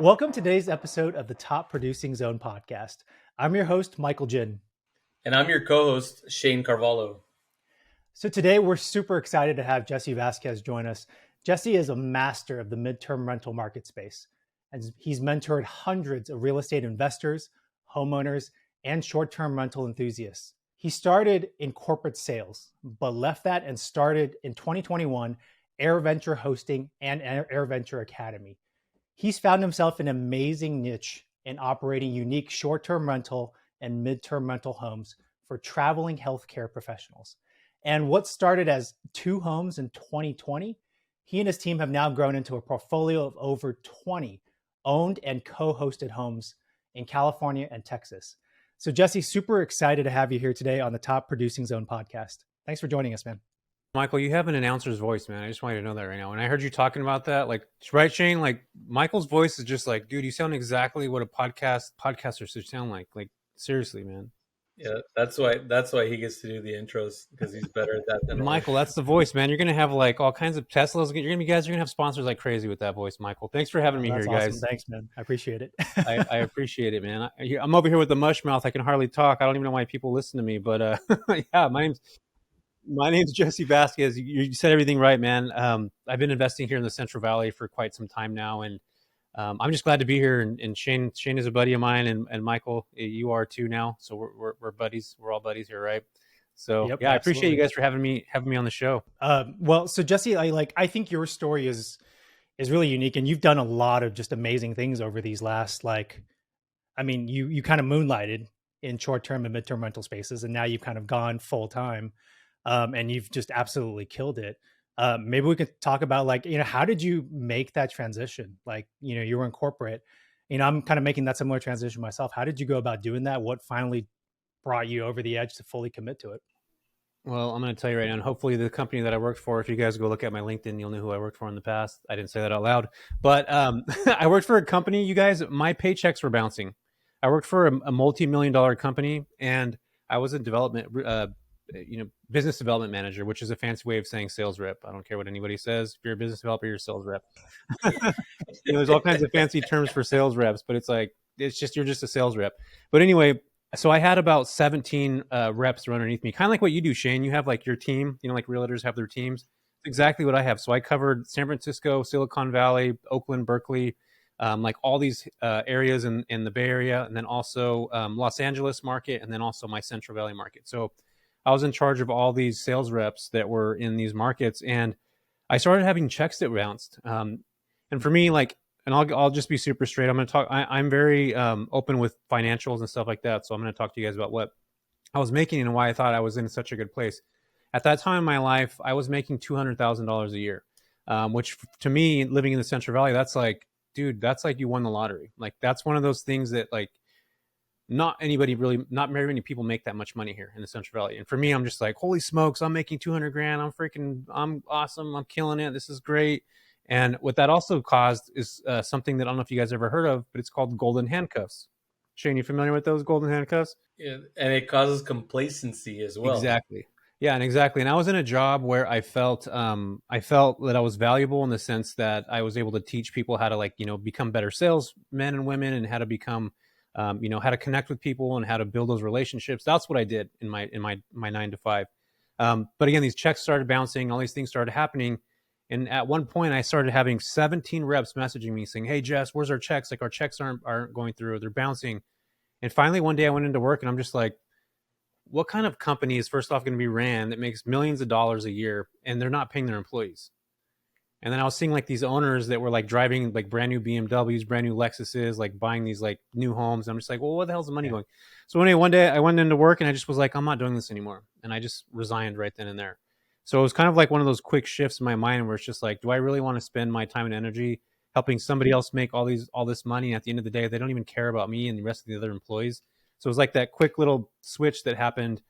Welcome to today's episode of the Top Producing Zone podcast. I'm your host, Michael Jin. And I'm your co-host, Shane Carvalho. So today we're super excited to have Jesse Vasquez join us. Jesse is a master of the midterm rental market space, and he's mentored hundreds of real estate investors, homeowners, and short-term rental enthusiasts. He started in corporate sales, but left that and started in 2021 Air Venture Hosting and Air Venture Academy. He's found himself an amazing niche in operating unique short-term rental and mid-term rental homes for traveling healthcare professionals. And what started as 2 homes in 2020, he and his team have now grown into a portfolio of over 20 owned and co-hosted homes in California and Texas. So Jesse, super excited to have you here today on the Top Producing Zone podcast. Thanks for joining us, man. Michael, you have an announcer's voice, man. I just want you to know that right now. When I heard you talking about that, like, right, Shane? Like, Michael's voice is just like, dude, you sound exactly what a podcaster should sound like. Like, seriously, man. Yeah, that's why he gets to do the intros, because he's better at that than Michael. That's the voice, man. You're gonna have like all kinds of Teslas. You're gonna have sponsors like crazy with that voice, Michael. Thanks for having me here, awesome. guys. Thanks, man. I appreciate it. I appreciate it, man. I'm over here with the mush mouth. I can hardly talk. I don't even know why people listen to me, but yeah, my name's Jesse Vasquez. You said everything right, man. I've been investing here in the Central Valley for quite some time now, and I'm just glad to be here. And Shane is a buddy of mine, and Michael, you are too now. So we're buddies. We're all buddies here, right? So Yep, yeah, I absolutely. appreciate you guys for having me on the show. Well, so Jesse, I think your story is really unique, and you've done a lot of just amazing things over these last you kind of moonlighted in short-term and mid-term rental spaces, and now you've kind of gone full time. And you've just absolutely killed it. Maybe we could talk about how did you make that transition? You were in corporate, I'm kind of making that similar transition myself. How did you go about doing that? What finally brought you over the edge to fully commit to it? Well, I'm going to tell you right now, and hopefully the company that I worked for, if you guys go look at my LinkedIn, you'll know who I worked for in the past. I didn't say that out loud, but I worked for a company, you guys, my paychecks were bouncing. I worked for a multi-million-dollar company, and I was in business development manager, which is a fancy way of saying sales rep. I don't care what anybody says. If you're a business developer, you're a sales rep. There's all kinds of fancy terms for sales reps, but you're just a sales rep. But anyway, so I had about 17 reps underneath me, kind of like what you do, Shane. You have like your team, like realtors have their teams. It's exactly what I have. So I covered San Francisco, Silicon Valley, Oakland, Berkeley, like all these areas in the Bay Area, and then also Los Angeles market, and then also my Central Valley market. So I was in charge of all these sales reps that were in these markets, and I started having checks that bounced. And for me, and I'll just be super straight. I'm going to talk. I'm very open with financials and stuff like that. So I'm going to talk to you guys about what I was making and why I thought I was in such a good place. At that time in my life, I was making $200,000 a year, which to me, living in the Central Valley, that's like, dude, that's like you won the lottery. Like that's one of those things that not very many people make that much money here in the Central Valley. And for me, I'm just like, holy smokes, I'm making 200 grand. I'm awesome. I'm killing it. This is great. And what that also caused is something that I don't know if you guys ever heard of, but it's called golden handcuffs. Shane, you familiar with those golden handcuffs? Yeah, and it causes complacency as well. Exactly. Yeah, and exactly. And I was in a job where I felt that I was valuable in the sense that I was able to teach people how to become better salesmen and women, and how to become how to connect with people and how to build those relationships. That's what I did in my 9 to 5. But again, these checks started bouncing, all these things started happening. And at one point I started having 17 reps messaging me saying, hey Jess, where's our checks? Like our checks aren't going through, they're bouncing. And finally one day I went into work and I'm just like, what kind of company is first off going to be ran that makes millions of dollars a year and they're not paying their employees? And then I was seeing these owners that were driving brand new BMWs, brand new Lexuses, buying these new homes. And I'm just like, well, where the hell's the money going? So anyway, one day I went into work and I just was like, I'm not doing this anymore. And I just resigned right then and there. So it was kind of like one of those quick shifts in my mind where it's just like, do I really want to spend my time and energy helping somebody else make all this money? And at the end of the day, they don't even care about me and the rest of the other employees. So it was like that quick little switch that happened.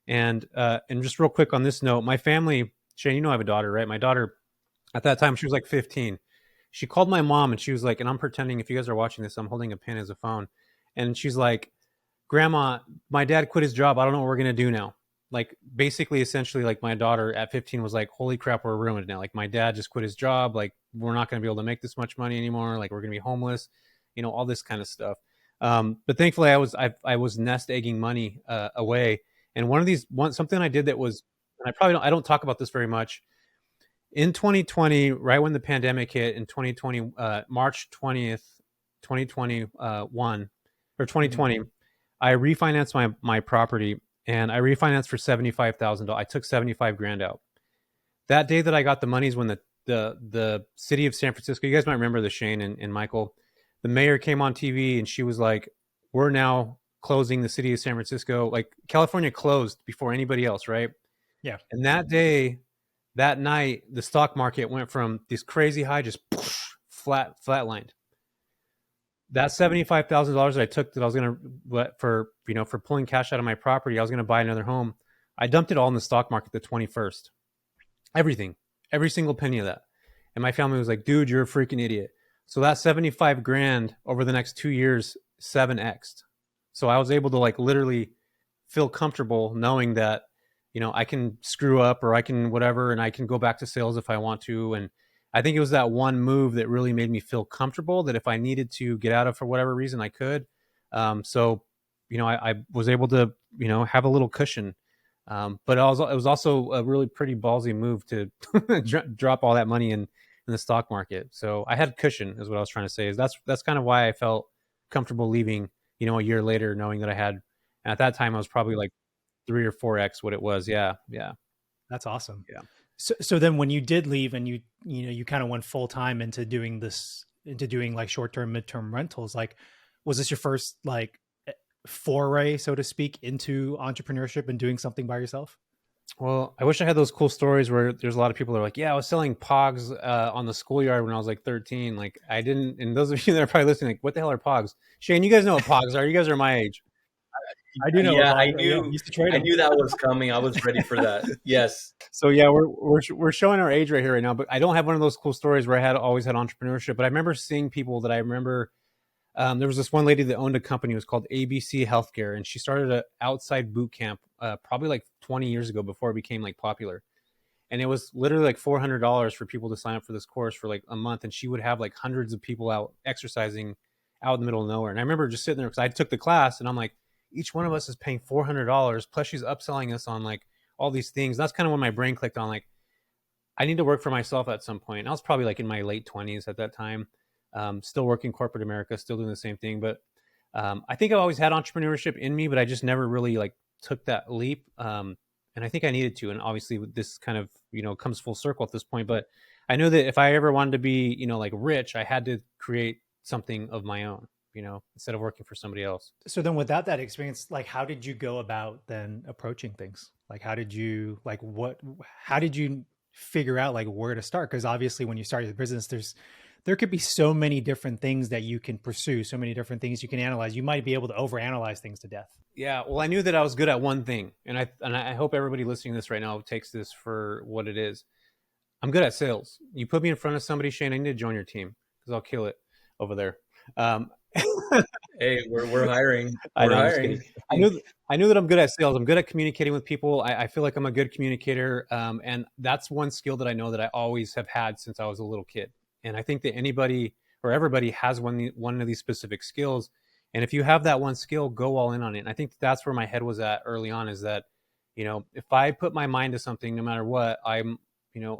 And just real quick on this note, my family, Shane, I have a daughter, right? My daughter, at that time, she was 15. She called my mom and she was like, and I'm pretending, if you guys are watching this, I'm holding a pen as a phone. And she's like, Grandma, my dad quit his job. I don't know what we're going to do now. Basically, essentially, my daughter at 15 was like, holy crap, we're ruined now. My dad just quit his job. We're not going to be able to make this much money anymore. We're going to be homeless. all this kind of stuff. But thankfully I was nest egging money away. And something I did that was, and I don't talk about this very much. In 2020, right when the pandemic hit in 2020, March 20th, 2021 or 2020, I refinanced my property, and I refinanced for $75,000. I took 75 grand out. That day that I got the monies, when the city of San Francisco, you guys might remember this, Shane and Michael, the mayor came on TV and she was like, we're now closing the city of San Francisco. Like, California closed before anybody else, right? Yeah. And that night, the stock market went from this crazy high, just flatlined. That $75,000 that I took, that I was going to, for pulling cash out of my property, I was going to buy another home. I dumped it all in the stock market the 21st. Everything, every single penny of that. And my family was like, dude, you're a freaking idiot. So that 75 grand over the next 2 years, 7x'd. So I was able to like literally feel comfortable knowing that, I can screw up or I can whatever, and I can go back to sales if I want to. And I think it was that one move that really made me feel comfortable that if I needed to get out of for whatever reason, I could. So, I was able to, have a little cushion. But it was also a really pretty ballsy move to drop all that money in the stock market. So I had cushion, is what I was trying to say. Is that's kind of why I felt comfortable leaving, a year later, knowing that I had, and at that time I was probably like 3 or 4x what it was. Yeah. That's awesome. Yeah. So then when you did leave and you kind of went full time into doing like short-term, midterm rentals, like, was this your first like foray, so to speak, into entrepreneurship and doing something by yourself? Well, I wish I had those cool stories where there's a lot of people that are like, yeah, I was selling pogs on the schoolyard when I was like 13. Like, I didn't, and those of you that are probably listening, like, what the hell are pogs? Shane, you guys know what pogs are. You guys are my age. I do know. Yeah, I knew. I knew that was coming. I was ready for that. Yes. So yeah, we're showing our age right here right now. But I don't have one of those cool stories where I always had entrepreneurship. But I remember seeing people that I remember. There was this one lady that owned a company. It was called ABC Healthcare, and she started an outside boot camp probably like 20 years ago before it became like popular. And it was literally like $400 for people to sign up for this course for like a month. And she would have like hundreds of people out exercising out in the middle of nowhere. And I remember just sitting there because I took the class, and I'm like, each one of us is paying $400, plus she's upselling us on like all these things. That's kind of when my brain clicked on like, I need to work for myself at some point. And I was probably like in my late 20s at that time, still working corporate America, still doing the same thing. But I think I've always had entrepreneurship in me, but I just never really like took that leap. And I think I needed to. And obviously this kind of, comes full circle at this point. But I knew that if I ever wanted to be, like rich, I had to create something of my own, instead of working for somebody else. So then without that experience, like, how did you go about then approaching things? Like, how did you figure out like where to start? Because obviously when you start your business, there could be so many different things that you can pursue, so many different things you can analyze. You might be able to overanalyze things to death. Yeah. Well, I knew that I was good at one thing. And I hope everybody listening to this right now takes this for what it is. I'm good at sales. You put me in front of somebody, Shane, I need to join your team because I'll kill it over there. Hey, we're hiring. We're hiring. I knew that I'm good at sales. I'm good at communicating with people. I feel like I'm a good communicator. And that's one skill that I know that I always have had since I was a little kid. And I think that anybody or everybody has one of these specific skills. And if you have that one skill, go all in on it. And I think that's where my head was at early on, is that, if I put my mind to something, no matter what, I'm,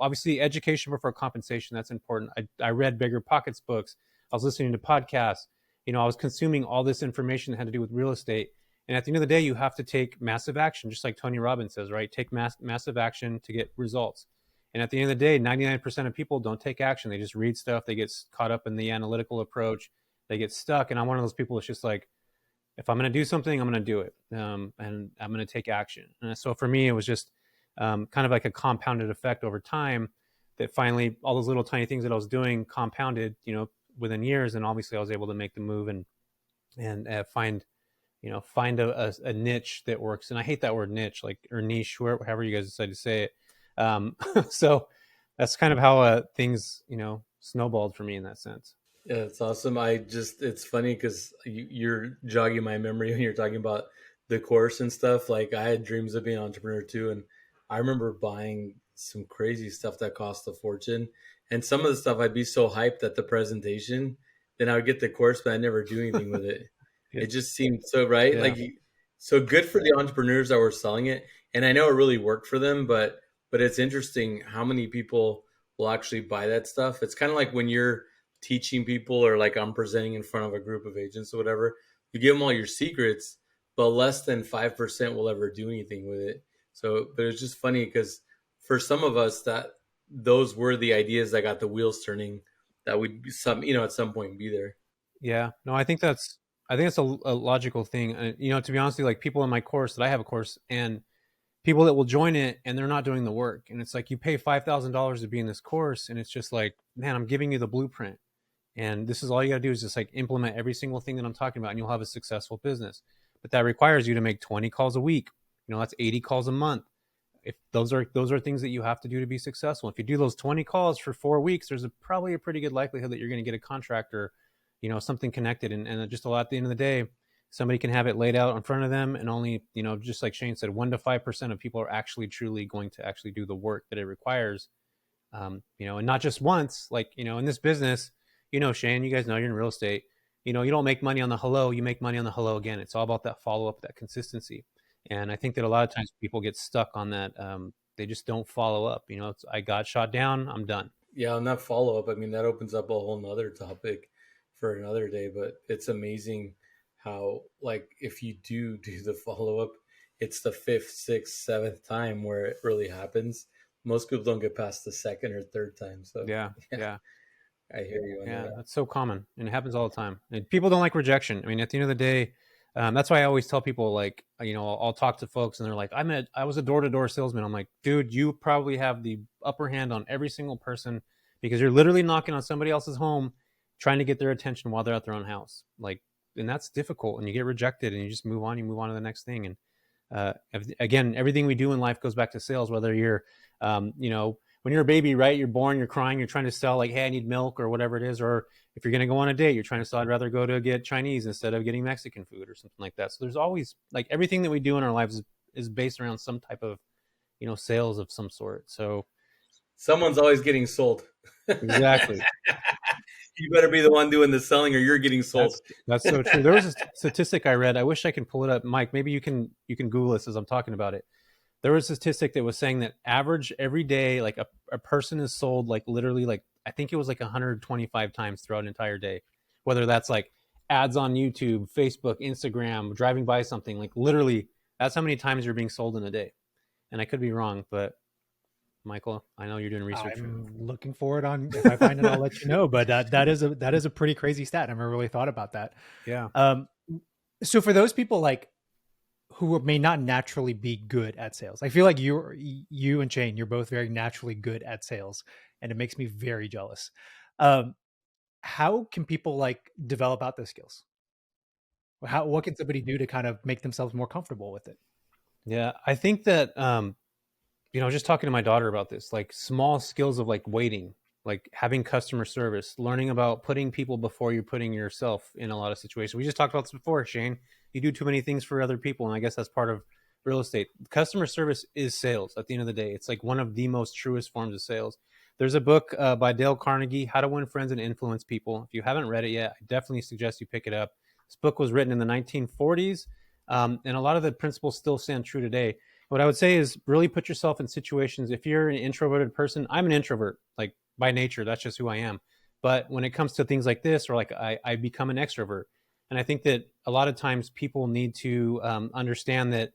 obviously education before compensation, that's important. I read Bigger Pockets books. I was listening to podcasts. I was consuming all this information that had to do with real estate. And at the end of the day, you have to take massive action, just like Tony Robbins says, right? Take massive action to get results. And at the end of the day, 99% of people don't take action. They just read stuff. They get caught up in the analytical approach. They get stuck. And I'm one of those people that's just like, if I'm going to do something, I'm going to do it. And I'm going to take action. And so for me, it was just kind of like a compounded effect over time that finally all those little tiny things that I was doing compounded, within years. And obviously I was able to make the move and find a niche that works. And I hate that word niche, like, or niche, however you guys decide to say it. So that's kind of how things, snowballed for me in that sense. Yeah, it's awesome. It's funny because you're jogging my memory when you're talking about the course and stuff. Like, I had dreams of being an entrepreneur too. And I remember buying some crazy stuff that cost a fortune. And some of the stuff I'd be so hyped at the presentation, then I would get the course, but I never do anything with it. Yeah. It just seemed so right. Yeah. Like, so good for the entrepreneurs that were selling it. And I know it really worked for them, but it's interesting how many people will actually buy that stuff. It's kind of like when you're teaching people, or like I'm presenting in front of a group of agents or whatever, you give them all your secrets, but less than 5% will ever do anything with it. So, but it's just funny because for some of us, that those were the ideas that got the wheels turning, that would be some, at some point be there. Yeah. No, I think that's a logical thing. To be honest with you, like people in my course, that I have a course, and people that will join it and they're not doing the work. And it's like, you pay $5,000 to be in this course, and it's just like, man, I'm giving you the blueprint. And this is all you got to do is just like implement every single thing that I'm talking about, and you'll have a successful business. But that requires you to make 20 calls a week. That's 80 calls a month. If those are things that you have to do to be successful. If you do those 20 calls for 4 weeks, there's probably a pretty good likelihood that you're going to get a contract, or something connected. And just a lot, at the end of the day, somebody can have it laid out in front of them, and only, just like Shane said, 1 to 5% of people are actually truly going to actually do the work that it requires. And not just once. Like, in this business, Shane, you guys know, you're in real estate. You don't make money on the hello, you make money on the hello again. It's all about that follow up, that consistency. And I think that a lot of times people get stuck on that. They just don't follow up. I got shot down, I'm done. Yeah, on that follow up, I mean, that opens up a whole nother topic for another day, but it's amazing how, like, if you do the follow up, it's the 5th, 6th, 7th time where it really happens. Most people don't get past the 2nd or 3rd time. So Yeah. I hear you on that. That's so common, and it happens all the time. And people don't like rejection. I mean, at the end of the day, that's why I always tell people, like, I'll talk to folks and they're like, I was a door-to-door salesman. I'm like, dude, you probably have the upper hand on every single person, because you're literally knocking on somebody else's home, trying to get their attention while they're at their own house. Like, and that's difficult, and you get rejected, and you just move on to the next thing. And again, everything we do in life goes back to sales, whether you're, when you're a baby, right? You're born, you're crying, you're trying to sell, like, hey, I need milk, or whatever it is. Or if you're going to go on a date, you're trying to sell, I'd rather go to get Chinese instead of getting Mexican food, or something like that. So there's always, like, everything that we do in our lives is based around some type of, sales of some sort. So someone's always getting sold. Exactly. You better be the one doing the selling, or you're getting sold. That's so true. There was a statistic I read. I wish I can pull it up. Mike, maybe you can Google this as I'm talking about it. There was a statistic that was saying that average every day, like a person is sold, like, literally, like, I think it was like 125 times throughout an entire day. Whether that's like ads on YouTube, Facebook, Instagram, driving by something, like, literally, that's how many times you're being sold in a day. And I could be wrong, but Michael, I know you're doing research. I'm looking for it on. If I find it, I'll let you know. But that is a pretty crazy stat. I never really thought about that. Yeah. So for those people, like, who may not naturally be good at sales, I feel like you and Shane, you're both very naturally good at sales, and it makes me very jealous. How can people, like, develop out those skills? What can somebody do to kind of make themselves more comfortable with it? Yeah, I think that just talking to my daughter about this, like, small skills of, like, waiting, like having customer service, learning about putting people before you're putting yourself in a lot of situations. We just talked about this before, Shane. You do too many things for other people, and I guess that's part of real estate. Customer service is sales at the end of the day. It's like one of the most truest forms of sales. There's a book by Dale Carnegie, How to Win Friends and Influence People. If you haven't read it yet, I definitely suggest you pick it up. This book was written in the 1940s, and a lot of the principles still stand true today. What I would say is really put yourself in situations. If you're an introverted person, I'm an introvert, like, by nature, that's just who I am. But when it comes to things like this, or like I become an extrovert. And I think that a lot of times people need to understand that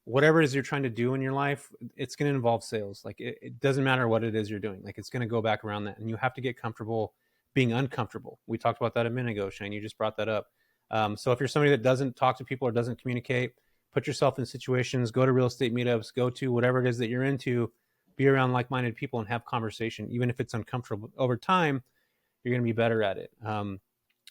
whatever it is you're trying to do in your life, it's going to involve sales. Like, it doesn't matter what it is you're doing. Like, it's going to go back around that, and you have to get comfortable being uncomfortable. We talked about that a minute ago, Shane. You just brought that up. So if you're somebody that doesn't talk to people or doesn't communicate, put yourself in situations, go to real estate meetups, go to whatever it is that you're into, be around like-minded people and have conversation. Even if it's uncomfortable, over time, you're going to be better at it.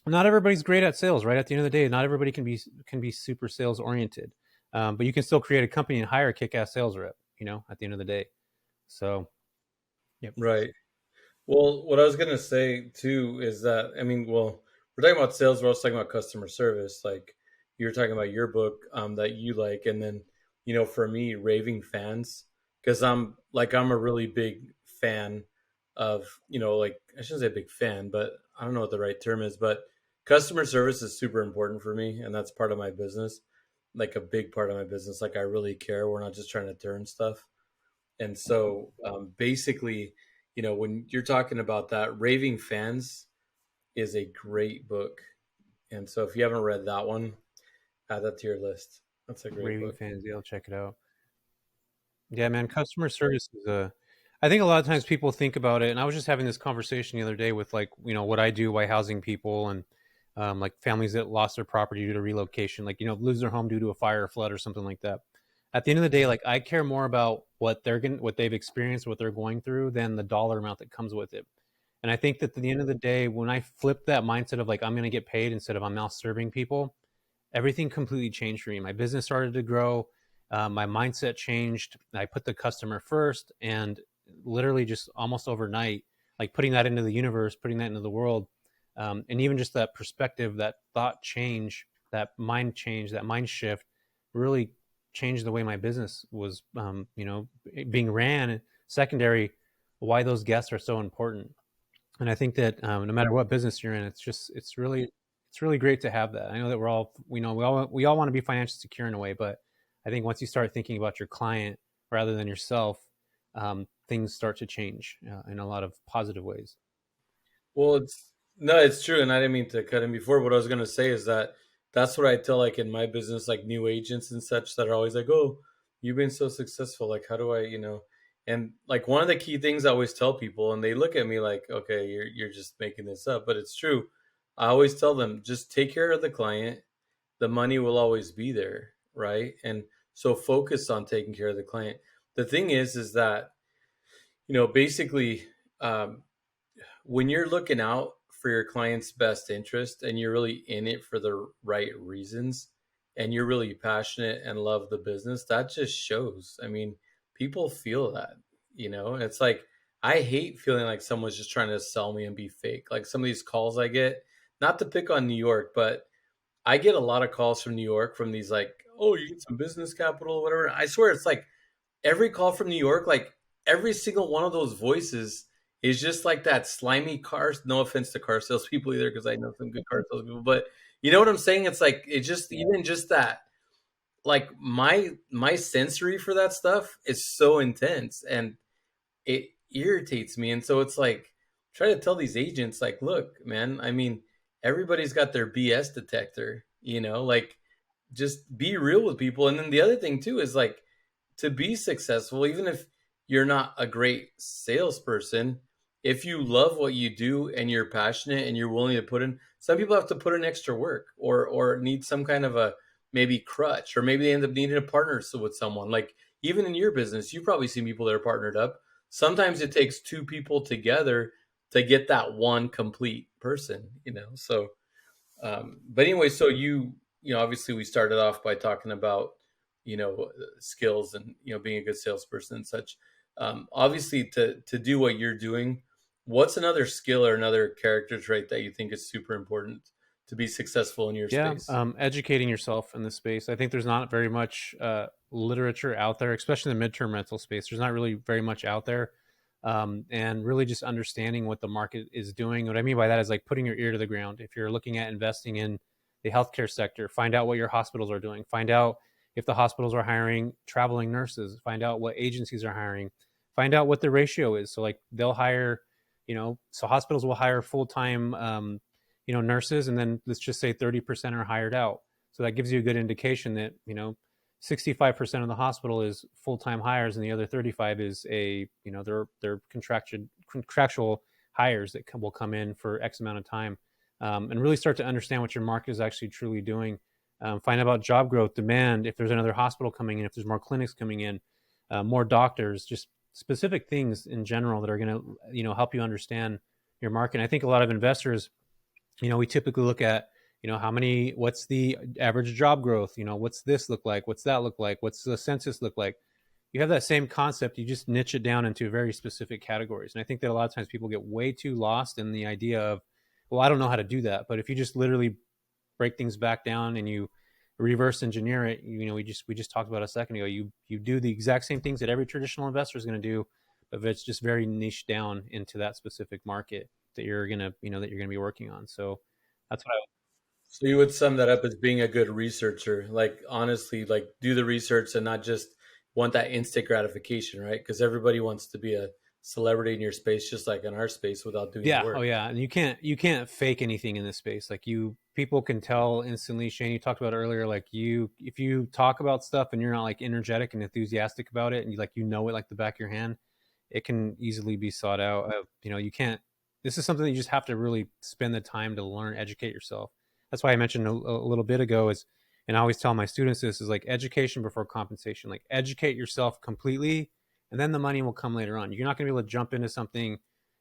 Not everybody's great at sales, right? At the end of the day, not everybody can be super sales oriented, but you can still create a company and hire a kick-ass sales rep, at the end of the day. So, yep. Right. Well, what I was going to say too is that, I mean, well, we're talking about sales. We're also talking about customer service. Like, you're talking about your book that you like. And then, for me, raving fans, because I'm a really big fan of, like, I shouldn't say big fan, but I don't know what the right term is, but Customer service is super important for me, and that's part of my business, like a big part of my business. Like I really care. We're not just trying to turn stuff. And so basically, when you're talking about that, Raving Fans is a great book. And so if you haven't read that one, add that to your list. That's a great Raving book. Fans, yeah, I'll check it out. Yeah, man, customer service is a. I think a lot of times people think about it, and I was just having this conversation the other day with like what I do by housing people and like families that lost their property due to relocation, like lose their home due to a fire or flood or something like that. At the end of the day, like I care more about what they've experienced, what they're going through, than the dollar amount that comes with it. And I think that at the end of the day, when I flip that mindset of like I'm going to get paid instead of I'm now serving people, everything completely changed for me. My business started to grow. My mindset changed. I put the customer first, and literally just almost overnight, like putting that into the universe, putting that into the world, and even just that perspective, that thought change, that mind change, that mind shift, really changed the way my business was, being ran. Secondary, why those guests are so important. And I think that no matter what business you're in, it's really great to have that. I know that we all want to be financially secure in a way, but I think once you start thinking about your client rather than yourself, things start to change in a lot of positive ways. Well, it's true, and I didn't mean to cut in before. What I was going to say is that that's what I tell, like in my business, like new agents and such that are always like, "Oh, you've been so successful. Like, how do I?" And like one of the key things I always tell people, and they look at me like, "Okay, you're just making this up," but it's true. I always tell them, just take care of the client. The money will always be there, right? And so focus on taking care of the client. The thing is that basically. When you're looking out for your client's best interest and you're really in it for the right reasons and you're really passionate and love the business, that just shows. I mean, people feel that. It's like I hate feeling like someone's just trying to sell me and be fake. Like some of these calls I get, not to pick on New York, but I get a lot of calls from New York from these like, oh, you get some business capital, whatever. I swear it's like every call from New York, like every single one of those voices is just like that slimy car. No offense to car salespeople either, because I know some good car salespeople, but you know what I'm saying? It's like it just even just that, like my sensory for that stuff is so intense and it irritates me. And so it's like try to tell these agents, like, look, man, I mean, everybody's got their BS detector, like just be real with people. And then the other thing too is like to be successful, even if you're not a great salesperson, if you love what you do and you're passionate and you're willing to put in, some people have to put in extra work or need some kind of a maybe crutch, or maybe they end up needing a partner with someone. Like even in your business, you've probably seen people that are partnered up. Sometimes it takes two people together to get that one complete person. So but anyway, so obviously we started off by talking about, skills and, being a good salesperson and such. Obviously to do what you're doing, what's another skill or another character trait that you think is super important to be successful in your Yeah, space? educating yourself in the space. I think there's not very much literature out there, especially in the midterm rental space. There's not really very much out there, and really just understanding what the market is doing. What I mean by that is like putting your ear to the ground. If you're looking at investing in the healthcare sector, find out what your hospitals are doing. Find out if the hospitals are hiring traveling nurses. Find out what agencies are hiring. Find out what the ratio is. So like they'll hire, so hospitals will hire full time. Nurses, and then let's just say 30% are hired out. So that gives you a good indication that 65% of the hospital is full-time hires, and the other 35 is they're contractual hires that will come in for X amount of time, and really start to understand what your market is actually truly doing. Find out about job growth, demand, if there's another hospital coming in, if there's more clinics coming in, more doctors, just specific things in general that are going to help you understand your market. And I think a lot of investors, we typically look at, what's the average job growth? What's this look like? What's that look like? What's the census look like? You have that same concept. You just niche it down into very specific categories. And I think that a lot of times people get way too lost in the idea of, well, I don't know how to do that. But if you just literally break things back down and you reverse engineer it, we just talked about a second ago, you do the exact same things that every traditional investor is going to do, but it's just very niche down into that specific market that you're gonna be working on. So that's what So you would sum that up as being a good researcher, like honestly, like do the research and not just want that instant gratification, right? Because everybody wants to be a celebrity in your space, just like in our space, without doing the Yeah. Oh work. yeah. And you can't fake anything in this space. Like people can tell instantly. Shanne, you talked about earlier, like if you talk about stuff and you're not like energetic and enthusiastic about it and you know it like the back of your hand, it can easily be sought out. You can't, this is something that you just have to really spend the time to learn, educate yourself. That's why I mentioned a little bit ago and I always tell my students this is like education before compensation, like educate yourself completely and then the money will come later on. You're not going to be able to jump into something,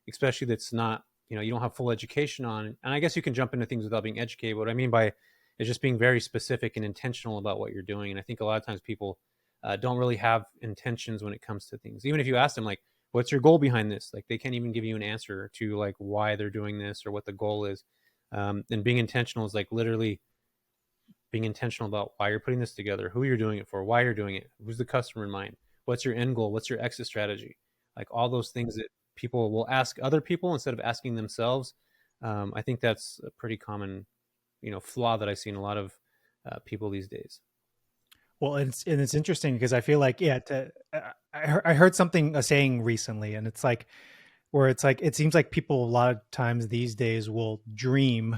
especially that's not, you don't have full education on. And I guess you can jump into things without being educated. What I mean by is just being very specific and intentional about what you're doing. And I think a lot of times people don't really have intentions when it comes to things. Even if you ask them, like, what's your goal behind this? Like, they can't even give you an answer to like why they're doing this or what the goal is. And being intentional is like literally being intentional about why you're putting this together, who you're doing it for, why you're doing it, who's the customer in mind, what's your end goal, what's your exit strategy, like all those things that people will ask other people instead of asking themselves. I think that's a pretty common, flaw that I see in a lot of people these days. Well, it's interesting because I feel like I heard something a saying recently, and it's like where it's like it seems like people a lot of times these days will dream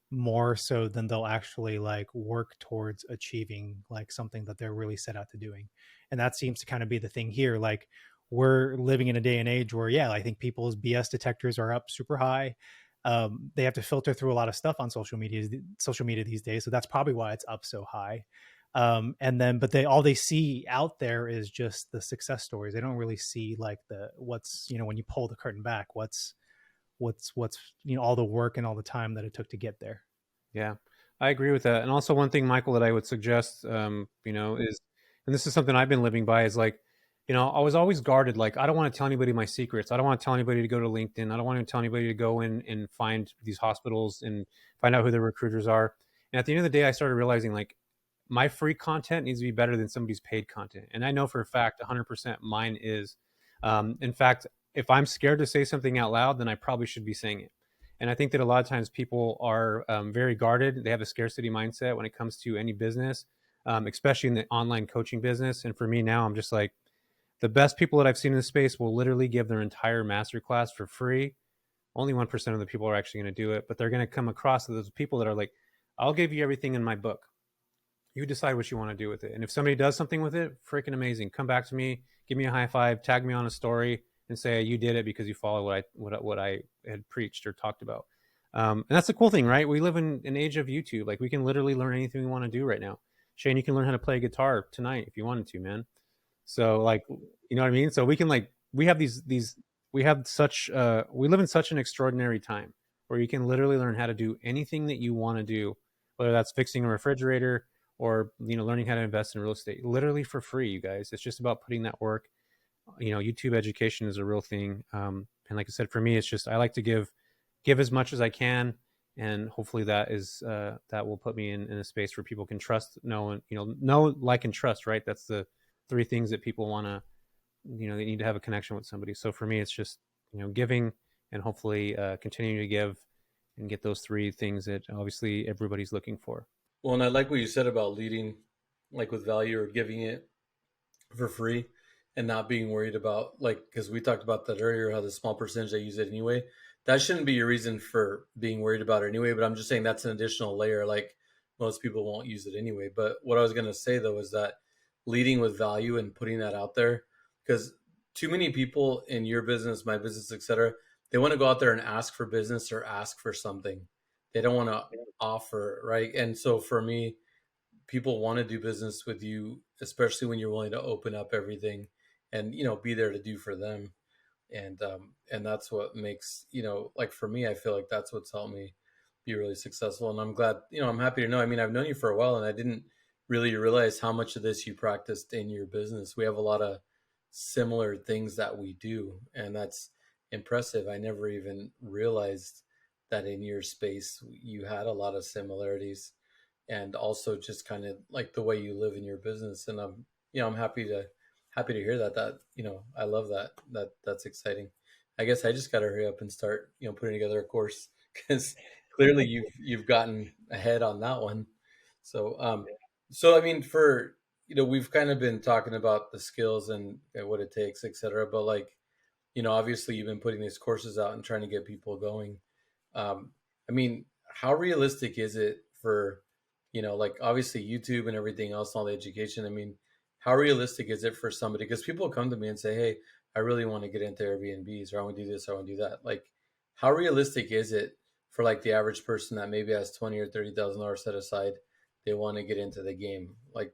more so than they'll actually like work towards achieving like something that they're really set out to doing. And that seems to kind of be the thing here. Like we're living in a day and age where, yeah, I think people's BS detectors are up super high. They have to filter through a lot of stuff on social media these days. So that's probably why it's up so high. And then, but all they see out there is just the success stories. They don't really see like what's, when you pull the curtain back, what's all the work and all the time that it took to get there. Yeah, I agree with that. And also one thing, Michael, that I would suggest, is, and this is something I've been living by, is like, I was always guarded. Like, I don't want to tell anybody my secrets. I don't want to tell anybody to go to LinkedIn. I don't want to tell anybody to go in and find these hospitals and find out who the recruiters are. And at the end of the day, I started realizing like my free content needs to be better than somebody's paid content. And I know for a fact 100% mine is. In fact, if I'm scared to say something out loud, then I probably should be saying it. And I think that a lot of times people are very guarded. They have a scarcity mindset when it comes to any business, especially in the online coaching business. And for me now, I'm just like, the best people that I've seen in this space will literally give their entire masterclass for free. Only 1% of the people are actually going to do it, but they're going to come across those people that are like, I'll give you everything in my book. You decide what you want to do with it. And if somebody does something with it, freaking amazing. Come back to me, give me a high five, tag me on a story, and say you did it because you followed what I had preached or talked about. And that's the cool thing, right? We live in an age of YouTube. Like we can literally learn anything we want to do right now. Shanne, you can learn how to play guitar tonight if you wanted to, man. So like, you know what I mean? So we can like, we have we have such, we live in such an extraordinary time where you can literally learn how to do anything that you want to do, whether that's fixing a refrigerator or, learning how to invest in real estate, literally for free, you guys. It's just about putting that work. YouTube education is a real thing. And like I said, for me, it's just, I like to give as much as I can. And hopefully that will put me in a space where people can trust, know, and, know, like, and trust, right? That's the three things that people want to, they need to have a connection with somebody. So for me, it's just, giving and hopefully continuing to give and get those three things that obviously everybody's looking for. Well, and I like what you said about leading like with value or giving it for free and not being worried about like, because we talked about that earlier, how the small percentage they use it anyway. That shouldn't be your reason for being worried about it anyway. But I'm just saying that's an additional layer. Like most people won't use it anyway. But what I was going to say though is that leading with value and putting that out there, because too many people in your business, my business, etc., they want to go out there and ask for business or ask for something. They don't want to offer, right? And so for me, people want to do business with you, especially when you're willing to open up everything and be there to do for them. And that's what makes like for me, I feel like that's what's helped me be really successful. And I'm glad, I'm happy to know. I mean, I've known you for a while, and I didn't really realize how much of this you practiced in your business. We have a lot of similar things that we do, and that's impressive. I never even realized that in your space you had a lot of similarities, and also just kind of like the way you live in your business. And I'm happy to hear that I love that's exciting. I guess I just got to hurry up and start putting together a course because clearly you've gotten ahead on that one. So so I mean, for we've kind of been talking about the skills and what it takes, etc. But like, obviously you've been putting these courses out and trying to get people going. I mean, how realistic is it for, like obviously YouTube and everything else, all the education? I mean, how realistic is it for somebody? Because people come to me and say, "Hey, I really want to get into Airbnbs, or I want to do this, I want to do that." Like, how realistic is it for like the average person that maybe has $20,000 or $30,000 set aside? They want to get into the game. Like,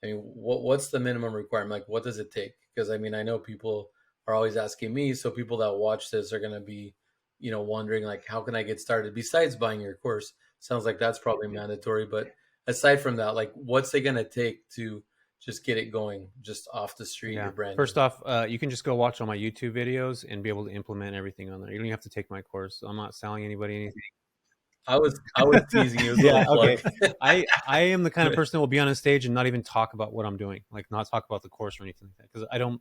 I mean, what's the minimum requirement? Like, what does it take? Because I mean, I know people are always asking me, so people that watch this are going to be, wondering like, how can I get started? Besides buying your course, sounds like that's probably mandatory. But aside from that, like, what's it going to take to just get it going, just off the street? Yeah. Your brand. First off, you can just go watch all my YouTube videos and be able to implement everything on there. You don't even have to take my course. I'm not selling anybody anything. I was teasing you. Yeah, okay. I am the kind of person that will be on a stage and not even talk about what I'm doing, like not talk about the course or anything like that, because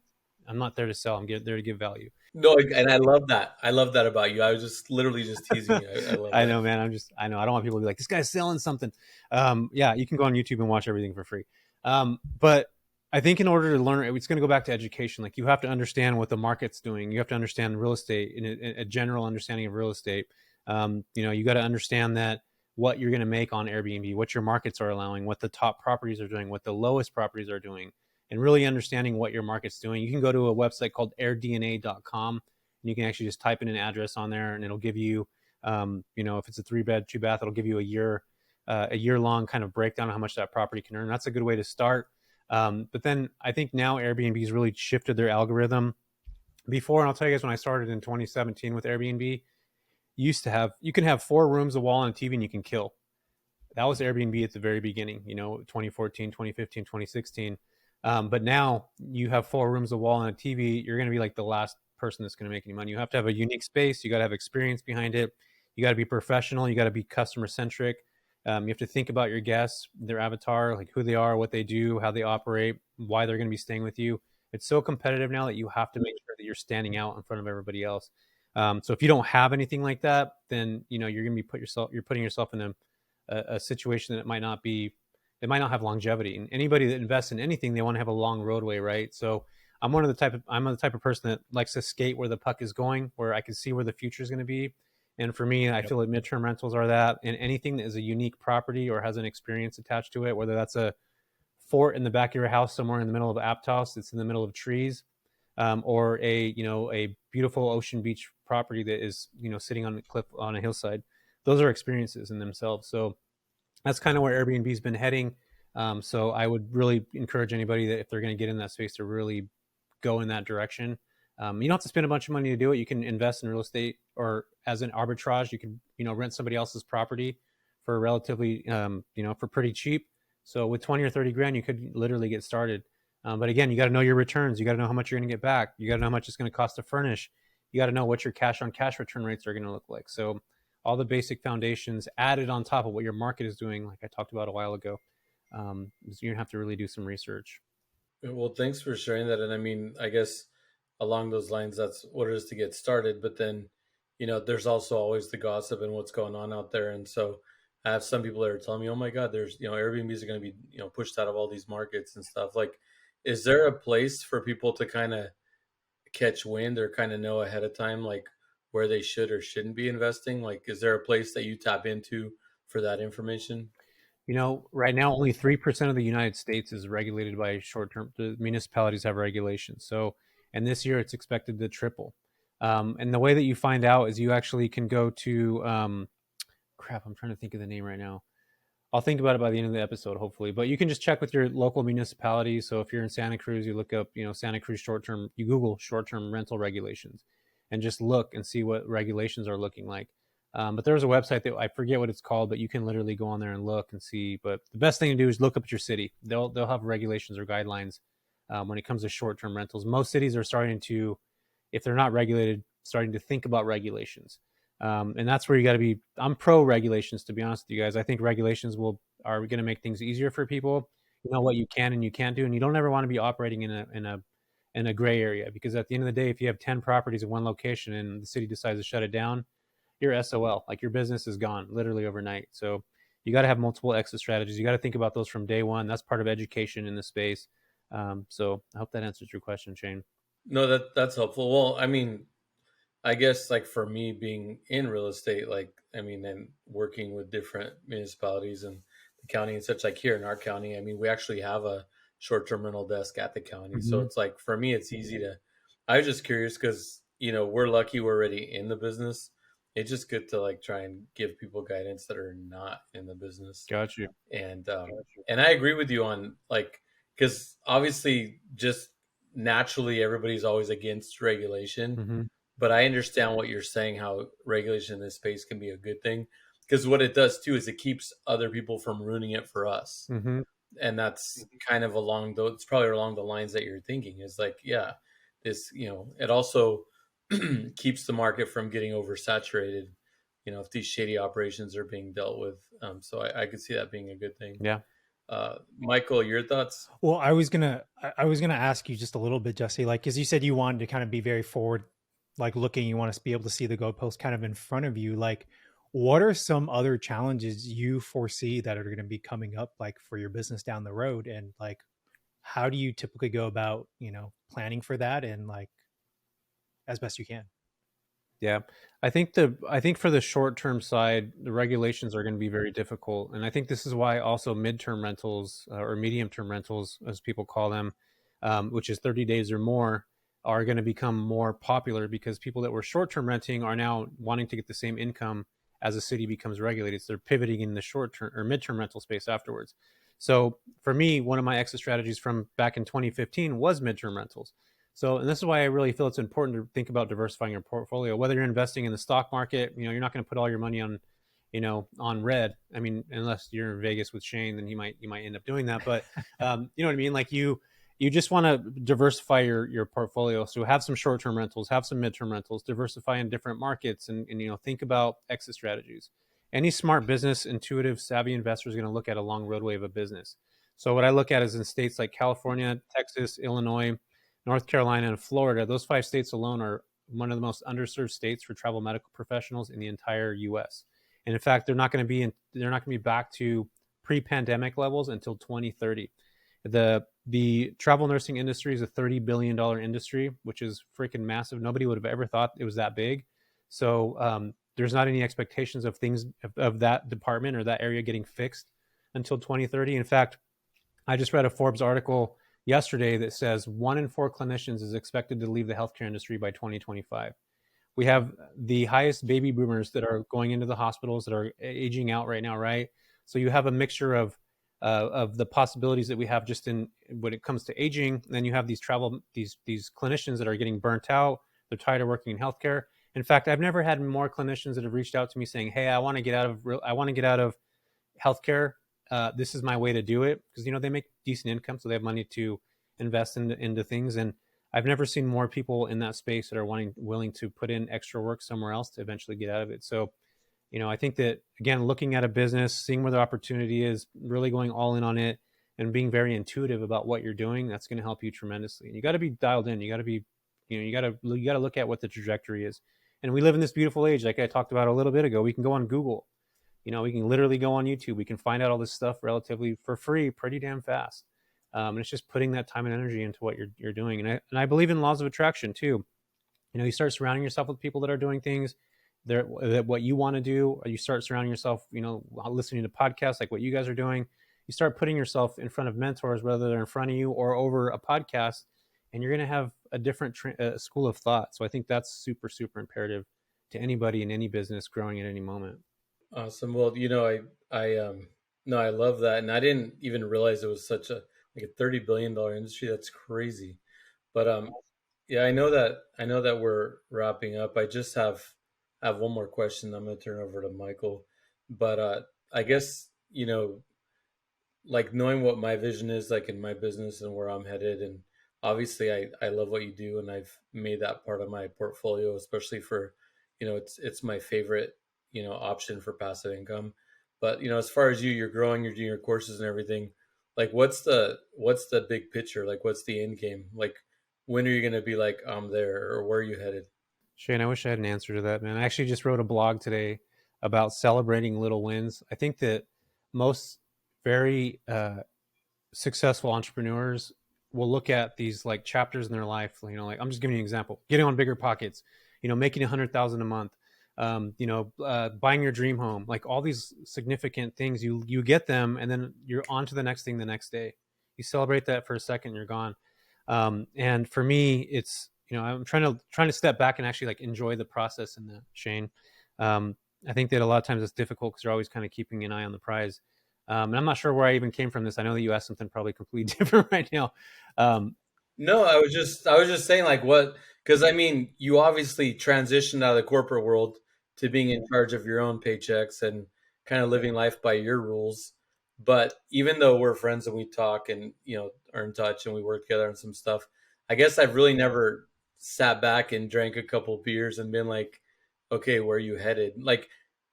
I'm not there to sell. I'm there to give value. No, and I love that. I love that about you. I was just literally just teasing you. I love I that. know, man. I know. I don't want people to be like, this guy's selling something. Yeah, you can go on YouTube and watch everything for free. But I think in order to learn, it's going to go back to education. Like, you have to understand what the market's doing. You have to understand real estate, in a general understanding of real estate. You got to understand that what you're going to make on Airbnb, what your markets are allowing, what the top properties are doing, what the lowest properties are doing, and really understanding what your market's doing. You can go to a website called airdna.com, and you can actually just type in an address on there, and it'll give you, if it's a 3-bed, 2-bath, it'll give you a year-long kind of breakdown of how much that property can earn. That's a good way to start. But then I think now Airbnb's really shifted their algorithm. Before, and I'll tell you guys, when I started in 2017 with Airbnb, you can have 4 rooms, a wall, and a TV, and you can kill. That was Airbnb at the very beginning, 2014, 2015, 2016. But now you have 4 rooms, a wall, and a TV. You're going to be like the last person that's going to make any money. You have to have a unique space. You got to have experience behind it. You got to be professional. You got to be customer centric. You have to think about your guests, their avatar, like who they are, what they do, how they operate, why they're going to be staying with you. It's so competitive now that you have to make sure that you're standing out in front of everybody else. So if you don't have anything like that, then you're going to be putting yourself in a situation that it might not have longevity. And anybody that invests in anything, they want to have a long roadway, right? So I'm the type of person that likes to skate where the puck is going, where I can see where the future is going to be. And for me, I feel like midterm rentals are that, and anything that is a unique property or has an experience attached to it, whether that's a fort in the back of your house somewhere in the middle of Aptos that's in the middle of trees, or a beautiful ocean beach property that is sitting on a cliff on a hillside. Those are experiences in themselves. So that's kind of where Airbnb's been heading. So I would really encourage anybody that if they're going to get in that space to really go in that direction. You don't have to spend a bunch of money to do it. You can invest in real estate, or as an arbitrage, you can rent somebody else's property for relatively for pretty cheap. So with 20 or 30 grand, you could literally get started. But again, you got to know your returns. You got to know how much you're going to get back. You got to know how much it's going to cost to furnish. You got to know what your cash on cash return rates are going to look like. So all the basic foundations added on top of what your market is doing, like I talked about a while ago, you're going to have to really do some research. Well, thanks for sharing that. And I mean, I guess along those lines, that's what it is to get started. But then, there's also always the gossip and what's going on out there. And so I have some people that are telling me, oh my God, there's, Airbnbs are going to be, pushed out of all these markets and stuff. Like, is there a place for people to kind of catch wind or kind of know ahead of time, like where they should or shouldn't be investing? Like, is there a place that you tap into for that information? Right now, only 3% of the United States is regulated by short-term. The municipalities have regulations. So, and this year it's expected to triple. And the way that you find out is you actually can go to, I'm trying to think of the name right now. I'll think about it by the end of the episode, hopefully. But you can just check with your local municipality. So if you're in Santa Cruz, you look up, Santa Cruz short-term, you Google short-term rental regulations and just look and see what regulations are looking like. But there's a website that I forget what it's called, but you can literally go on there and look and see. But the best thing to do is look up at your city. They'll have regulations or guidelines when it comes to short-term rentals. Most cities are starting to, if they're not regulated, starting to think about regulations. And that's where you got to be. I'm pro regulations, to be honest with you guys. I think regulations are going to make things easier for people. You know what you can and you can't do, and you don't ever want to be operating in a gray area, because at the end of the day, if you have 10 properties in one location and the city decides to shut it down, you're SOL. Like your business is gone literally overnight. So you got to have multiple exit strategies. You got to think about those from day one. That's part of education in the space. So I hope that answers your question, Shane. No, that's helpful. Well, I mean, I guess like for me being in real estate, like I mean, and working with different municipalities and the county and such, like here in our county, I mean, we actually have a short-term rental desk at the county. So Mm-hmm. it's like for me, it's easy to. I was just curious because we're lucky we're already in the business. It's just good to like try and give people guidance that are not in the business. Got you. And I agree with you on like because obviously just naturally everybody's always against regulation, Mm-hmm. but I understand what you're saying, how regulation in this space can be a good thing because what it does too is it keeps other people from ruining it for us. Mm-hmm. And that's kind of it's probably along the lines that you're thinking is like, yeah, this, it also keeps the market from getting oversaturated, if these shady operations are being dealt with. So I could see that being a good thing. Yeah. Michael, your thoughts? Well, I was gonna ask you just a little bit, Jesse, like, because you said you wanted to kind of be very forward, like looking, you want to be able to see the goalpost kind of in front of you. Like, what are some other challenges you foresee that are going to be coming up, like for your business down the road, and like, how do you typically go about, planning for that and like as best you can? Yeah, I think for the short term side, the regulations are going to be very difficult, and I think this is why also midterm rentals or medium term rentals, as people call them, which is 30 days or more, are going to become more popular because people that were short term renting are now wanting to get the same income as a city becomes regulated. So they're pivoting in the short term or midterm rental space afterwards. So for me, one of my exit strategies from back in 2015 was midterm rentals. So, and this is why I really feel it's important to think about diversifying your portfolio. Whether you're investing in the stock market, you're not going to put all your money on, on red. I mean, unless you're in Vegas with Shane, then you might end up doing that. But you know what I mean? Like you just want to diversify your portfolio. So have some short-term rentals, have some midterm rentals, diversify in different markets, and think about exit strategies. Any smart business, intuitive, savvy investor is going to look at a long roadway of a business. So what I look at is in states like California, Texas, Illinois, North Carolina, and Florida. Those 5 states alone are one of the most underserved states for travel medical professionals in the entire U.S. And in fact, they're not going to be back to pre-pandemic levels until 2030. The travel nursing industry is a $30 billion industry, which is freaking massive. Nobody would have ever thought it was that big. So there's not any expectations of things of that department or that area getting fixed until 2030. In fact, I just read a Forbes article yesterday that says 1 in 4 clinicians is expected to leave the healthcare industry by 2025. We have the highest baby boomers that are going into the hospitals that are aging out right now, right? So you have a mixture of the possibilities that we have just in when it comes to aging. And then you have these clinicians that are getting burnt out. They're tired of working in healthcare. In fact, I've never had more clinicians that have reached out to me saying, "Hey, I want to get out of healthcare. This is my way to do it," because they make decent income, so they have money to invest into things. And I've never seen more people in that space that are willing to put in extra work somewhere else to eventually get out of it. So, I think that again, looking at a business, seeing where the opportunity is, really going all in on it, and being very intuitive about what you're doing, that's going to help you tremendously. And you got to be dialed in. You got to be, you got to look at what the trajectory is. And we live in this beautiful age, like I talked about a little bit ago. We can go on Google. We can literally go on YouTube. We can find out all this stuff relatively for free, pretty damn fast. And it's just putting that time and energy into what you're doing. And I believe in laws of attraction too. You start surrounding yourself with people that are doing things that what you want to do, or you start surrounding yourself, listening to podcasts like what you guys are doing. You start putting yourself in front of mentors, whether they're in front of you or over a podcast, and you're going to have a different school of thought. So I think that's super, super imperative to anybody in any business growing at any moment. Awesome. Well, no, I love that, and I didn't even realize it was such a $30 billion industry. That's crazy. But yeah, I know that we're wrapping up. I just have one more question. I'm going to turn over to Michael, but I guess like knowing what my vision is like in my business and where I'm headed, and obviously I love what you do, and I've made that part of my portfolio, especially for it's my favorite option for passive income. But as far as you're growing, you're doing your courses and everything. Like, what's the big picture? Like, what's the end game? Like, when are you going to be like, I'm there, or where are you headed? Shane, I wish I had an answer to that, man. I actually just wrote a blog today about celebrating little wins. I think that most very successful entrepreneurs will look at these like chapters in their life. You know, like I'm just giving you an example: getting on bigger pockets, you know, making 100,000 a month, buying your dream home, like all these significant things. You get them, and then you're on to the next thing the next day. You celebrate that for a second, you're gone. And for me, it's, you know, I'm trying to step back and actually like enjoy the process in that, Shane. I think that a lot of times it's difficult because you're always kind of keeping an eye on the prize. And I'm not sure where I even came from this. I know that you asked something probably completely different right now. No, I was just saying like what, because I mean, you obviously transitioned out of the corporate world to being in charge of your own paychecks and kind of living life by your rules. But even though we're friends and we talk and, you know, are in touch and we work together on some stuff, I guess I've really never sat back and drank a couple of beers and been like, okay, where are you headed? Like,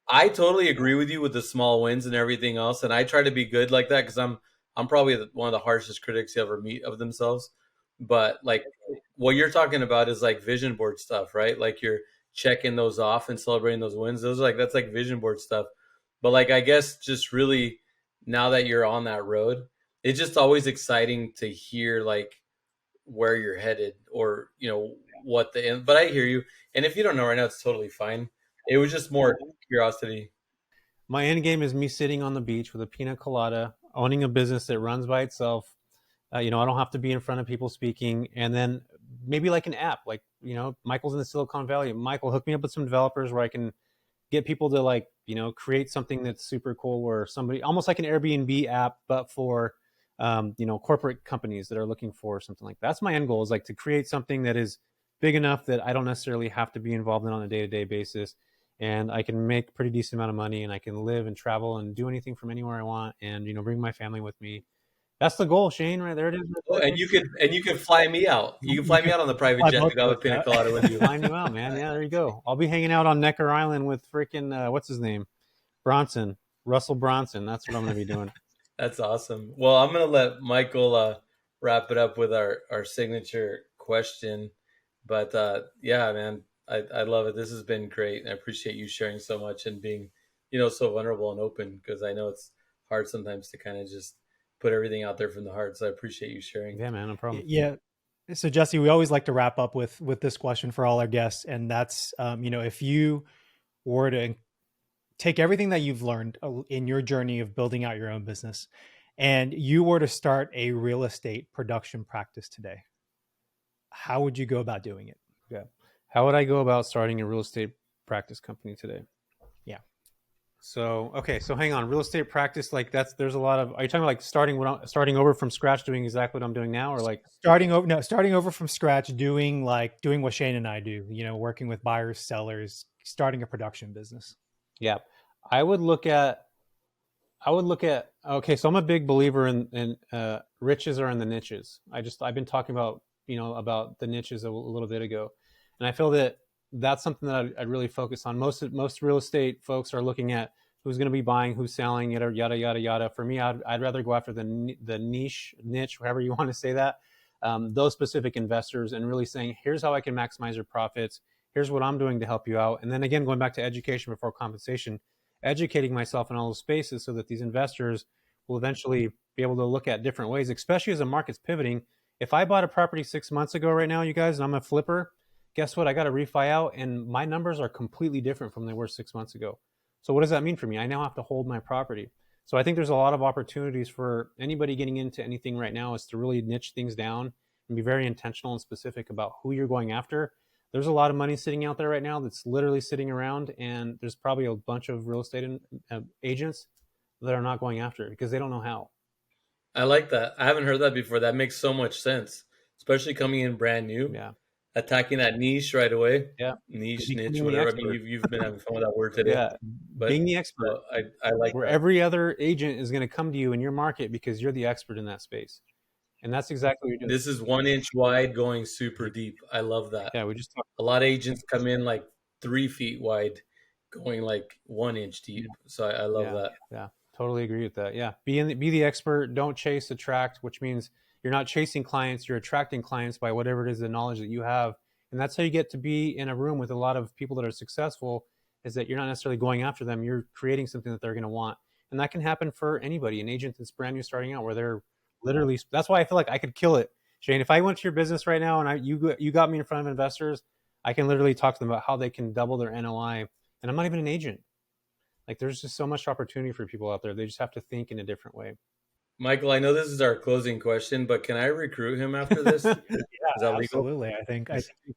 I totally agree with you with the small wins and everything else, and I try to be good like that because I'm probably one of the harshest critics you ever meet of themselves. But like what you're talking about is like vision board stuff, right? Like you're checking those off and celebrating those wins. Those are like, that's like vision board stuff. But like I guess just really now that you're on that road, it's just always exciting to hear like where you're headed or, you know, what the end. But I hear you. And if you don't know right now, it's totally fine. It was just more curiosity. My end game is me sitting on the beach with a pina colada, owning a business that runs by itself. You know, I don't have to be in front of people speaking. And then maybe like an app, like, you know, Michael's in the Silicon Valley. Michael, hook me up with some developers where I can get people to like, you know, create something that's super cool, where somebody, almost like an Airbnb app, but for, you know, corporate companies that are looking for something like that. That's my end goal, is like to create something that is big enough that I don't necessarily have to be involved in on a day-to-day basis. And I can make a pretty decent amount of money, and I can live and travel and do anything from anywhere I want, and, you know, bring my family with me. That's the goal, Shane. Right there it is. Oh, and you could fly me out. You can fly me out on the private jet to go have a pina colada with you. Flying you out, man. Yeah, there you go. I'll be hanging out on Necker Island with freaking what's his name, Russell Bronson. That's what I'm going to be doing. That's awesome. Well, I'm going to let Michael wrap it up with our signature question. But yeah, man, I love it. This has been great. I appreciate you sharing so much and being, you know, so vulnerable and open, because I know it's hard sometimes to kind of just put everything out there from the heart. So I appreciate you sharing. Yeah, man, no problem. Yeah. So Jesse, we always like to wrap up with this question for all our guests, and that's, you know, if you were to take everything that you've learned in your journey of building out your own business, and you were to start a real estate production practice today, how would you go about doing it? Yeah. How would I go about starting a real estate practice company today? Yeah. So, okay. So hang on, real estate practice, like there's a lot of, are you talking about like starting over from scratch, doing exactly what I'm doing now, or like starting over from scratch, doing what Shane and I do, you know, working with buyers, sellers, starting a production business? Yeah. I would look at, okay. So I'm a big believer in riches are in the niches. I've been talking about, you know, about the niches a little bit ago. And I feel that that's something that I'd really focus on. Most real estate folks are looking at who's going to be buying, who's selling, yada, yada, yada, yada. For me, I'd rather go after the niche, however you want to say that, those specific investors, and really saying, here's how I can maximize your profits. Here's what I'm doing to help you out. And then again, going back to education before compensation, educating myself in all those spaces so that these investors will eventually be able to look at different ways, especially as the market's pivoting. If I bought a property 6 months ago right now, you guys, and I'm a flipper, guess what? I got to refi out, and my numbers are completely different from they were 6 months ago. So what does that mean for me? I now have to hold my property. So I think there's a lot of opportunities for anybody getting into anything right now, is to really niche things down and be very intentional and specific about who you're going after. There's a lot of money sitting out there right now that's literally sitting around, and there's probably a bunch of real estate agents that are not going after it because they don't know how. I like that. I haven't heard that before. That makes so much sense, especially coming in brand new. Yeah. Attacking that niche right away. Yeah. Niche, whatever. I mean, you've been having fun with that word today. Yeah. But being the expert. I like where that. Every other agent is going to come to you in your market because you're the expert in that space. And that's exactly what you're doing. This is 1 inch wide going super deep. I love that. Yeah, we just talked. A lot of agents come in like 3 feet wide, going like 1 inch deep. So I love that. Yeah, totally agree with that. Yeah, be the expert. Don't chase, attract, which means you're not chasing clients. You're attracting clients by whatever it is, the knowledge that you have And that's how you get to be in a room with a lot of people that are successful, is that you're not necessarily going after them. You're creating something that they're going to want. And that can happen for anybody, an agent that's brand new starting out, where they're literally, that's why I feel like I could kill it. Shane, if I went to your business right now and you got me in front of investors, I can literally talk to them about how they can double their NOI. And I'm not even an agent. Like, there's just so much opportunity for people out there. They just have to think in a different way. Michael, I know this is our closing question, but can I recruit him after this? Is that legal? Absolutely. I think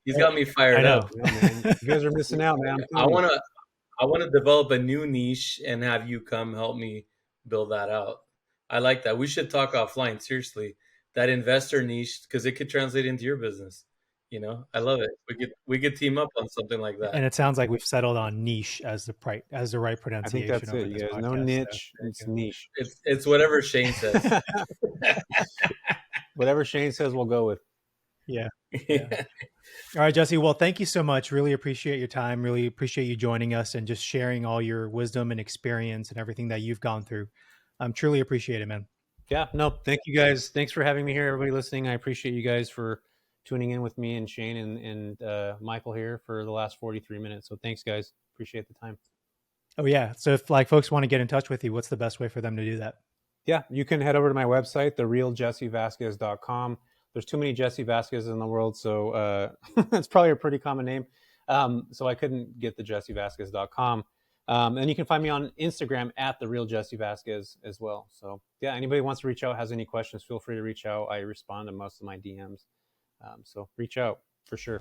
He's got me fired up. Yeah, man. You guys are missing out, man. I want to develop a new niche and have you come help me build that out. I like that. We should talk offline. Seriously, that investor niche, because it could translate into your business. You know, I love it. We could team up on something like that. And it sounds like we've settled on niche as the right pronunciation. I think that's it. You guys, no niche, it's niche. It's whatever Shane says. Whatever Shane says, we'll go with. Yeah. All right, Jesse. Well, thank you so much. Really appreciate your time. Really appreciate you joining us and just sharing all your wisdom and experience and everything that you've gone through. Truly appreciate it, man. Yeah, no, thank you guys. Thanks for having me here, everybody listening. I appreciate you guys for tuning in with me and Shane and Michael here for the last 43 minutes. So thanks, guys. Appreciate the time. Oh, yeah. So if like folks want to get in touch with you, what's the best way for them to do that? Yeah, you can head over to my website, therealjessevasquez.com. There's too many Jesse Vasquez in the world, so that's probably a pretty common name. So I couldn't get the jessevasquez.com. And you can find me on Instagram at @therealjessevasquez as well. So yeah, anybody wants to reach out, has any questions, feel free to reach out. I respond to most of my DMs. So reach out for sure.